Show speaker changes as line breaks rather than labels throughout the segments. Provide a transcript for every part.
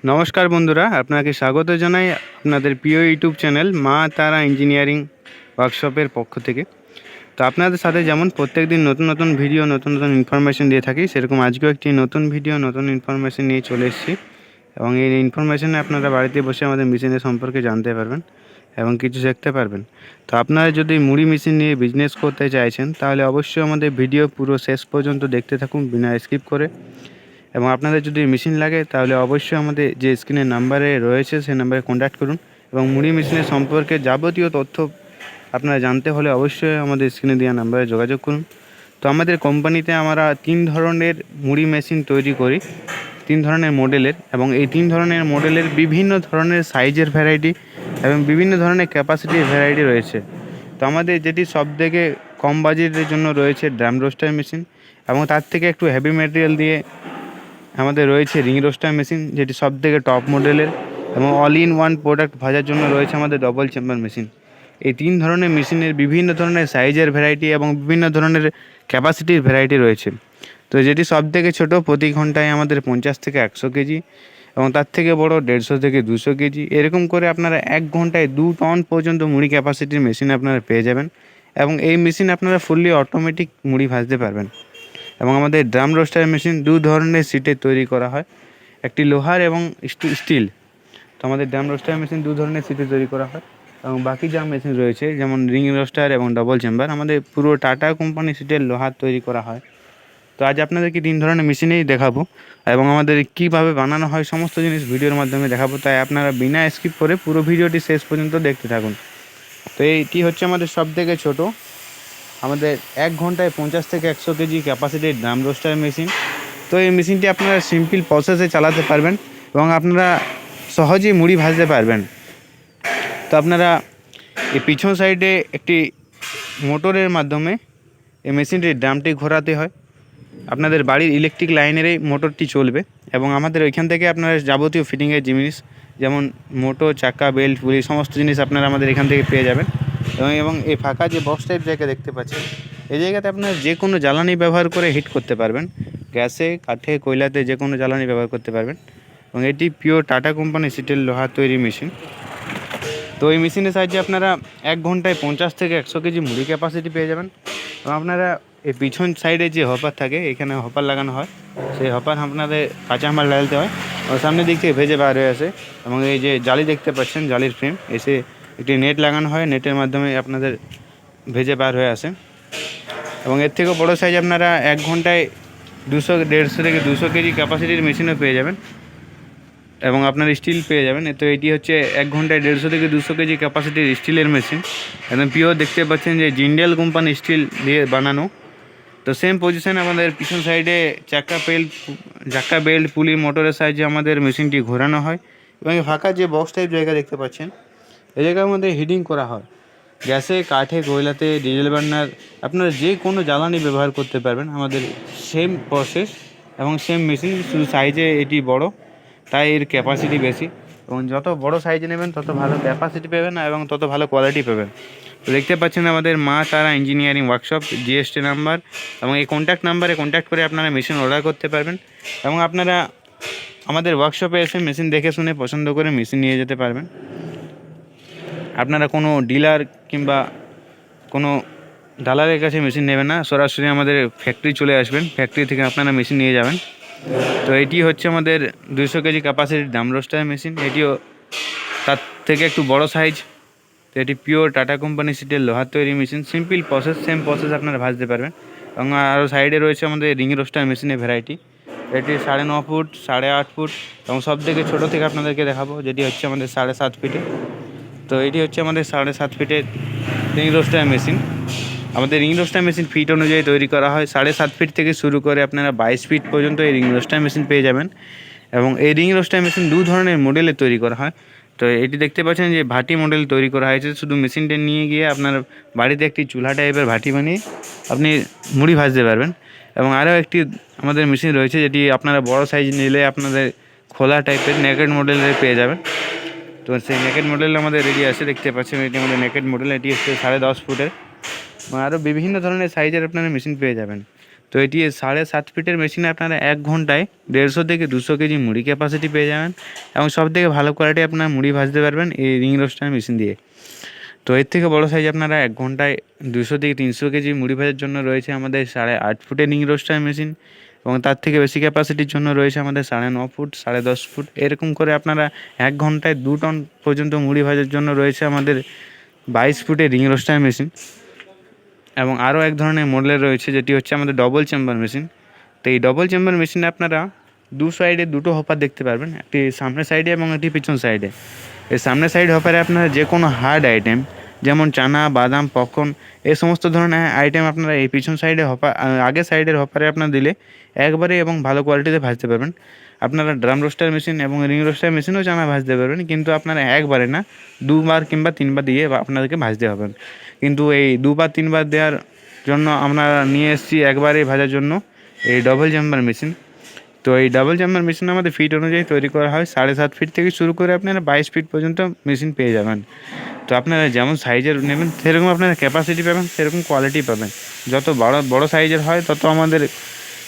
নমস্কার বন্ধুরা, আপনাকে স্বাগত জানাই আপনাদের প্রিয় ইউটিউব চ্যানেল মা তারা ইঞ্জিনিয়ারিং ওয়ার্কশপের পক্ষ থেকে। তো আপনাদের সাথে যেমন প্রত্যেক দিন নতুন নতুন ভিডিও, নতুন নতুন ইনফরমেশন দিয়ে থাকি, সেরকম আজকেও একটি নতুন ভিডিও, নতুন ইনফরমেশন নিয়ে চলে এসেছি। এবং এই ইনফরমেশনে আপনারা বাড়িতে বসে আমাদের মেশিনের সম্পর্কে জানতে পারবেন এবং কিছু শিখতে পারবেন। তো আপনারা যদি মুড়ি মেশিন নিয়ে বিজনেস করতে চাইছেন, তাহলে অবশ্যই আমাদের ভিডিও পুরো শেষ পর্যন্ত দেখতে থাকুন বিনা স্কিপ করে। এবং আপনাদের যদি মেশিন লাগে তাহলে অবশ্যই আমাদের যে স্ক্রিনের নাম্বারে রয়েছে সেই নাম্বারে কন্ট্যাক্ট করুন। এবং মুড়ি মেশিনের সম্পর্কে যাবতীয় তথ্য আপনারা জানতে হলে অবশ্যই আমাদের স্ক্রিনে দেওয়া নাম্বারে যোগাযোগ করুন। তো আমাদের কোম্পানিতে আমরা 3 ধরনের মুড়ি মেশিন তৈরি করি, 3 ধরনের মডেলের, এবং এই 3 ধরনের মডেলের বিভিন্ন ধরনের সাইজের ভ্যারাইটি এবং বিভিন্ন ধরনের ক্যাপাসিটির ভ্যারাইটি রয়েছে। তো আমাদের যেটি সবথেকে কম বাজেটের জন্য রয়েছে ড্রাম রোস্টার মেশিন, এবং তার থেকে একটু হেভি ম্যাটেরিয়াল দিয়ে আমাদের রয়েছে রিং রোস্টার মেশিন, যেটি সবথেকে টপ মডেলের, এবং অল ইন ওয়ান প্রোডাক্ট ভাজার জন্য রয়েছে আমাদের ডবল চেম্বার মেশিন। এই 3 ধরনের মেশিনের বিভিন্ন ধরনের সাইজের ভ্যারাইটি এবং বিভিন্ন ধরনের ক্যাপাসিটির ভ্যারাইটি রয়েছে। তো যেটি সবথেকে ছোটো, প্রতি ঘন্টায় আমাদের 50 থেকে 100 কেজি, এবং তার থেকে বড় 150 থেকে 200 কেজি, এরকম করে আপনারা 1 ঘন্টায় 2 টন পর্যন্ত মুড়ি ক্যাপাসিটির মেশিন আপনারা পেয়ে যাবেন। এবং এই মেশিন আপনারা ফুললি অটোমেটিক মুড়ি ভাজতে পারবেন। এবং আমাদের ড্রাম রোস্টার মেশিন 2 ধরনের সিটে তৈরি করা হয়, একটি লোহার এবং স্টিল। তো আমাদের ড্রাম রোস্টার মেশিন 2 ধরনের সিটে তৈরি করা হয়। এবং বাকি যা মেশিন রয়েছে, যেমন রিং রোস্টার এবং ডবল চেম্বার, আমাদের পুরো টাটা কোম্পানি সিটের লোহার তৈরি করা হয়। তো আজ আপনাদেরকে 3 ধরনের মেশিনেই দেখাবো, এবং আমাদের কীভাবে বানানো হয় সমস্ত জিনিস ভিডিওর মাধ্যমে দেখাবো। তাই আপনারা বিনা স্কিপ করে পুরো ভিডিওটি শেষ পর্যন্ত দেখতে থাকুন। তো এইটি হচ্ছে আমাদের সবথেকে ছোটো, আমাদের 1 ঘন্টায় 50 থেকে 100 কেজি ক্যাপাসিটির ড্রাম রোস্টার মেশিন। তো এই মেশিনটি আপনারা সিম্পল প্রসেসে চালাতে পারবেন এবং আপনারা সহজেই মুড়ি ভাজতে পারবেন। তো আপনারা এই পিছন সাইডে একটি মোটরের মাধ্যমে এই মেশিনটির ড্রামটি ঘোরাতে হয়। আপনাদের বাড়ির ইলেকট্রিক লাইনেরই মোটরটি চলবে, এবং আমাদের ওইখান থেকে আপনারা যাবতীয় ফিটিংয়ের জিনিস, যেমন মোটর, চাকা, বেল্ট, পুলি, সমস্ত জিনিস আপনারা আমাদের এখান থেকে পেয়ে যাবেন। এবং এই ফাঁকা যে বক্স টাইপ জায়গা দেখতে পাচ্ছেন, এই জায়গাতে আপনারা যে কোনো জ্বালানি ব্যবহার করে হিট করতে পারবেন। গ্যাসে, কাঠে, কয়লাতে যে কোনো জ্বালানি ব্যবহার করতে পারবেন। এবং এটি পিওর টাটা কোম্পানি সিটের লোহার তৈরি মেশিন। তো এই মেশিনের সাহায্যে আপনারা 1 ঘন্টায় 50 থেকে 100 কেজি মুড়ি ক্যাপাসিটি পেয়ে যাবেন। এবং আপনারা এই পিছন সাইডে যে হপার থাকে, এখানে হপার লাগানো হয়, সেই হপার আপনাদের কাঁচামাল ঢালতে হয়, আর সামনের দিক থেকে ভেজে বার হয়ে আসে। এবং এই যে জালি দেখতে পাচ্ছেন, জালির ফ্রেম এসে একটি নেট লাগানো হয়, নেটের মাধ্যমে আপনাদের ভেজে বার হয়ে আসে। এবং এর থেকেও বড়ো সাইজ আপনারা 1 ঘন্টায় 150 থেকে 200 কেজি ক্যাপাসিটির মেশিনও পেয়ে যাবেন, এবং আপনার স্টিল পেয়ে যাবেন। তো এটি হচ্ছে 1 ঘন্টায় 150 থেকে 200 কেজি ক্যাপাসিটির স্টিলের মেশিন, একদম পিওর। দেখতে পাচ্ছেন যে জিন্ডাল কোম্পানি স্টিল দিয়ে বানানো। তো সেম পজিশন আমাদের পিছন সাইডে চাকা বেল্ট, পুলি, মোটরের সাহায্যে আমাদের মেশিনটি ঘোরানো হয়। এবং ফাঁকা যে বক্স টাইপ জায়গা দেখতে পাচ্ছেন, এই জায়গার মধ্যে হিটিং করা হয়। গ্যাসে, কাঠে, কয়লাতে, ডিজেল বার্নার, আপনারা যে কোনো জ্বালানি ব্যবহার করতে পারবেন। আমাদের সেম প্রসেস এবং সেম মেশিন, শুধু সাইজে এটি বড়, তাই এর ক্যাপাসিটি বেশি। এবং যত বড় সাইজ নেবেন তত ভালো ক্যাপাসিটি পাবেন এবং তত ভালো কোয়ালিটি পাবেন। তো দেখতে পাচ্ছেন আমাদের মা তারা ইঞ্জিনিয়ারিং ওয়ার্কশপ, জিএসটি নাম্বার, এবং এই কন্ট্যাক্ট নাম্বারে কন্ট্যাক্ট করে আপনারা মেশিন অর্ডার করতে পারবেন। এবং আপনারা আমাদের ওয়ার্কশপে এসে মেশিন দেখে শুনে পছন্দ করে মেশিন নিয়ে যেতে পারবেন। আপনারা কোনো ডিলার কিংবা কোনো দালালের কাছে মেশিন নেবেন না, সরাসরি আমাদের ফ্যাক্টরি চলে আসবেন, ফ্যাক্টরি থেকে আপনারা মেশিন নিয়ে যাবেন। তো এটি হচ্ছে আমাদের 200 কেজি ক্যাপাসিটির ড্রাম রোস্টার মেশিন, এটিও তার থেকে একটু বড় সাইজ। তো এটি পিওর টাটা কোম্পানি সিটের লোহার তৈরি machine, simple process, same process আপনারা ভাজতে পারবেন। এবং আরও সাইডে রয়েছে আমাদের রিং রোস্টার মেশিনের ভ্যারাইটি, এটি 9.5 ফুট, 8.5 ফুট, এবং সব থেকে ছোটো থেকে আপনাদেরকে দেখাবো, যেটি হচ্ছে আমাদের 7.5 ফিটে। তো এটি হচ্ছে আমাদের 7.5 ফিটের রিং রোস্টার মেশিন। আমাদের রিং রোস্টার মেশিন ফিট অনুযায়ী তৈরি করা হয়। 7.5 ফিট থেকে শুরু করে আপনারা 22 ফিট পর্যন্ত এই রিং রোস্টার মেশিন পেয়ে যাবেন। এবং এই রিং রোস্টার মেশিন 2 ধরনের মডেলে তৈরি করা হয়। তো এটি দেখতে পাচ্ছেন যে ভাটি মডেল তৈরি করা হয়েছে, শুধু মেশিনটা নিয়ে গিয়ে আপনার বাড়িতে একটি চুলা টাইপের ভাটি বানিয়ে আপনি মুড়ি ভাজতে পারবেন। এবং আরও একটি আমাদের মেশিন রয়েছে, যেটি আপনারা বড় সাইজ নিলে আপনাদের খোলা টাইপের নেকেড মডেলের পেয়ে যাবেন। তো সেই নেকেড মডেল আমাদের রেডি আছে, দেখতে পাচ্ছেন এটি আমাদের নেকেড মডেল, এটি হচ্ছে 10.5 ফুটের। আরও বিভিন্ন ধরনের সাইজের আপনারা মেশিন পেয়ে যাবেন। তো এটি 7.5 ফিটের মেশিনে আপনারা 1 ঘন্টায় 150 থেকে 200 কেজি মুড়ি ক্যাপাসিটি পেয়ে যাবেন এবং সবথেকে ভালো কোয়ালিটি আপনারা মুড়ি ভাজতে পারবেন এই রিং রোস্টার মেশিন দিয়ে। তো এর থেকে বড় সাইজ আপনারা 1 ঘন্টায় 200 থেকে 300 কেজি মুড়ি ভাজার জন্য রয়েছে আমাদের 8.5 ফুটের রিং রোস্টার মেশিন এবং তার থেকে বেশি ক্যাপাসিটির জন্য রয়েছে আমাদের 9.5 ফুট, 10.5 ফুট, এরকম করে আপনারা 1 ঘন্টায় 2 টন পর্যন্ত মুড়ি ভাজার জন্য রয়েছে আমাদের 22 ফুটের রিং রোস্টার মেশিন। এবং আরও এক ধরনের মডেলের রয়েছে যেটি হচ্ছে আমাদের ডবল চেম্বার মেশিন। তো এই ডবল চেম্বার মেশিনে আপনারা 2 সাইডে 2টো হপার দেখতে পারবেন, একটি সামনের সাইডে এবং একটি পিছন সাইডে। এই সামনের সাইড হপারে আপনারা যে কোনো হার্ড আইটেম যেমন চানা, বাদাম, পপকর্ন এই সমস্ত ধরনের আইটেম আপনারা এই পিছন সাইডে আগের সাইডের হপারে আপনারা দিলে একবারে এবং ভালো কোয়ালিটিতে ভাজতে পারবেন। আপনারা ড্রাম রোস্টার মেশিন এবং রিং রোস্টার মেশিনেও চানা ভাজতে পারবেন, কিন্তু আপনারা একবারে না 2 বার কিংবা 3 বার দিয়ে আপনাদেরকে ভাজতে হবে। কিন্তু এই 2 বার 3 বার দেওয়ার জন্য আমরা নিয়ে এসেছি একবারে ভাজার জন্য এই ডবল চেম্বার মেশিন। তো এই ডাবল চেম্বার মেশিন আমাদের ফিট অনুযায়ী তৈরি করা হয়। 7.5 ফিট থেকে শুরু করে আপনারা 22 ফিট পর্যন্ত মেশিন পেয়ে যাবেন। তো আপনারা যেমন সাইজের নেবেন সেরকম আপনারা ক্যাপাসিটি পাবেন, সেরকম কোয়ালিটি পাবেন। যত বড় সাইজের হয় তত আমাদের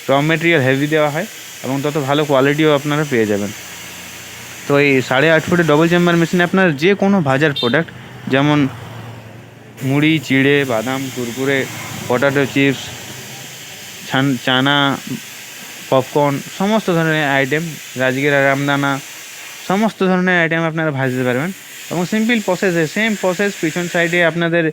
র মেটেরিয়াল হেভি দেওয়া হয় এবং তত ভালো কোয়ালিটিও আপনারা পেয়ে যাবেন। তো এই 8.5 ফুটের ডবল চেম্বার মেশিনে আপনার যে কোনো ভাজার প্রোডাক্ট যেমন মুড়ি, চিড়ে, বাদাম, কুরকুরে, পটাটো চিপস, চানা, পপকর্ন, সমস্ত ধরনের আইটেম, রাজগীরা, রামদানা, সমস্ত ধরনের আইটেম আপনারা ভাজতে পারবেন এবং সিম্পল প্রসেসে সেম প্রসেস পিছন সাইডে আপনাদের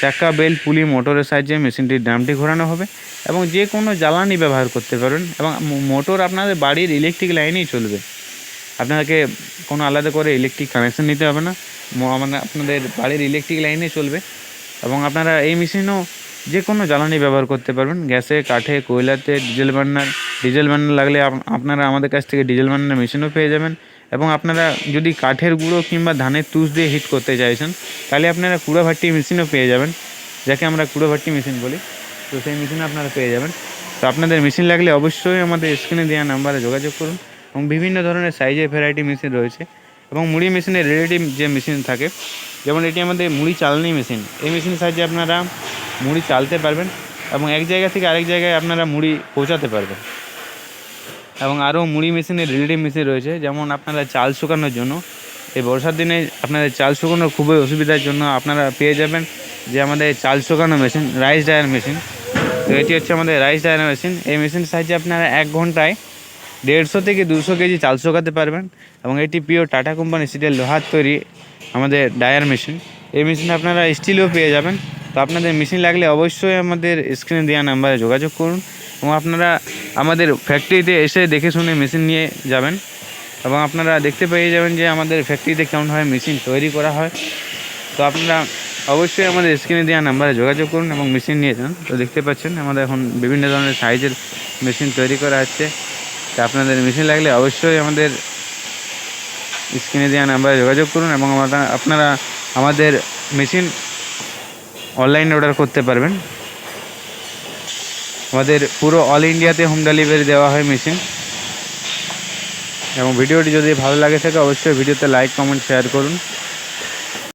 চাকা, বেল, পুলি, মোটরের সাহায্যে মেশিনটির ড্রামটি ঘোরানো হবে এবং যে কোনো জ্বালানি ব্যবহার করতে পারবেন এবং মোটর আপনাদের বাড়ির ইলেকট্রিক লাইনেই চলবে। আপনাকে কোনো আলাদা করে ইলেকট্রিক কানেকশন নিতে হবে না, আপনাদের বাড়ির ইলেকট্রিক লাইনে চলবে এবং আপনারা এই মেশিনও যে কোনো জ্বালানি ব্যবহার করতে পারবেন, গ্যাসে, কাঠে, কয়লাতে, ডিজেল বার্নার লাগলে আপনারা আমাদের কাছ থেকে ডিজেল বার্নার মেশিনও পেয়ে যাবেন। এবং আপনারা যদি কাঠের গুঁড়ো কিংবা ধানের তুষ দিয়ে হিট করতে চাইছেন তাহলে আপনারা কুড়ো ভাট্টি মেশিনও পেয়ে যাবেন, যাকে আমরা কুড়ো ভাট্টি মেশিন বলি। তো সেই মেশিন আপনারা পেয়ে যাবেন। তো আপনাদের মেশিন লাগলে অবশ্যই আমাদের স্ক্রিনে দেওয়া নাম্বারে যোগাযোগ করুন এবং বিভিন্ন ধরনের সাইজের ভ্যারাইটি মেশিন রয়েছে এবং মুড়ি মেশিনের রিলেটিভ যে মেশিন থাকে, যেমন এটি আমাদের মুড়ি চালনি মেশিন। এই মেশিনের সাহায্যে আপনারা মুড়ি চালতে পারবেন এবং এক জায়গা থেকে আরেক জায়গায় আপনারা মুড়ি পৌঁছাতে পারবেন। এবং আরও মুড়ি মেশিনের রিলেটিভ মেশিন রয়েছে, যেমন আপনারা চাল শুকানোর জন্য এই বর্ষার দিনে আপনাদের চাল শুকানোর খুবই অসুবিধার জন্য আপনারা পেয়ে যাবেন যে আমাদের চাল শুকানো মেশিন, রাইস ড্রায়ার মেশিন। তো এটি হচ্ছে আমাদের রাইস ড্রায়ার মেশিন। এই মেশিনের সাহায্যে আপনারা 1 ঘন্টায় 150 থেকে 200 কেজি চাল শুকাতে পারবেন এবং এটি পিওর টাটা কোম্পানি স্টিলের লোহার তৈরি আমাদের ড্রায়ার মেশিন। এই মেশিনে আপনারা স্টিলও পেয়ে যাবেন। তো আপনাদের মেশিন লাগলে অবশ্যই আমাদের স্ক্রিনে দেওয়া নাম্বারে যোগাযোগ করুন এবং আপনারা আমাদের ফ্যাক্টরিতে এসে দেখে শুনে মেশিন নিয়ে যাবেন এবং আপনারা দেখতে পেয়ে যাবেন যে আমাদের ফ্যাক্টরিতে কেমনভাবে মেশিন তৈরি করা হয়। তো আপনারা অবশ্যই আমাদের স্ক্রিনে দেওয়া নাম্বারে যোগাযোগ করুন এবং মেশিন নিয়ে যান। তো দেখতে পাচ্ছেন আমাদের এখন বিভিন্ন ধরনের সাইজের মেশিন তৈরি করা হচ্ছে। তো আপনাদের মেশিন লাগলে অবশ্যই আমাদের স্ক্রিনে দেওয়া নাম্বারে যোগাযোগ করুন এবং আপনারা আমাদের মেশিন অনলাইনে অর্ডার করতে পারবেন। আমাদের পুরো অল ইন্ডিয়াতে হোম ডেলিভারি দেওয়া হয় মেশিন। এবং ভিডিওটি যদি ভালো লাগে থাকে অবশ্যই ভিডিওতে লাইক, কমেন্ট, শেয়ার করুন।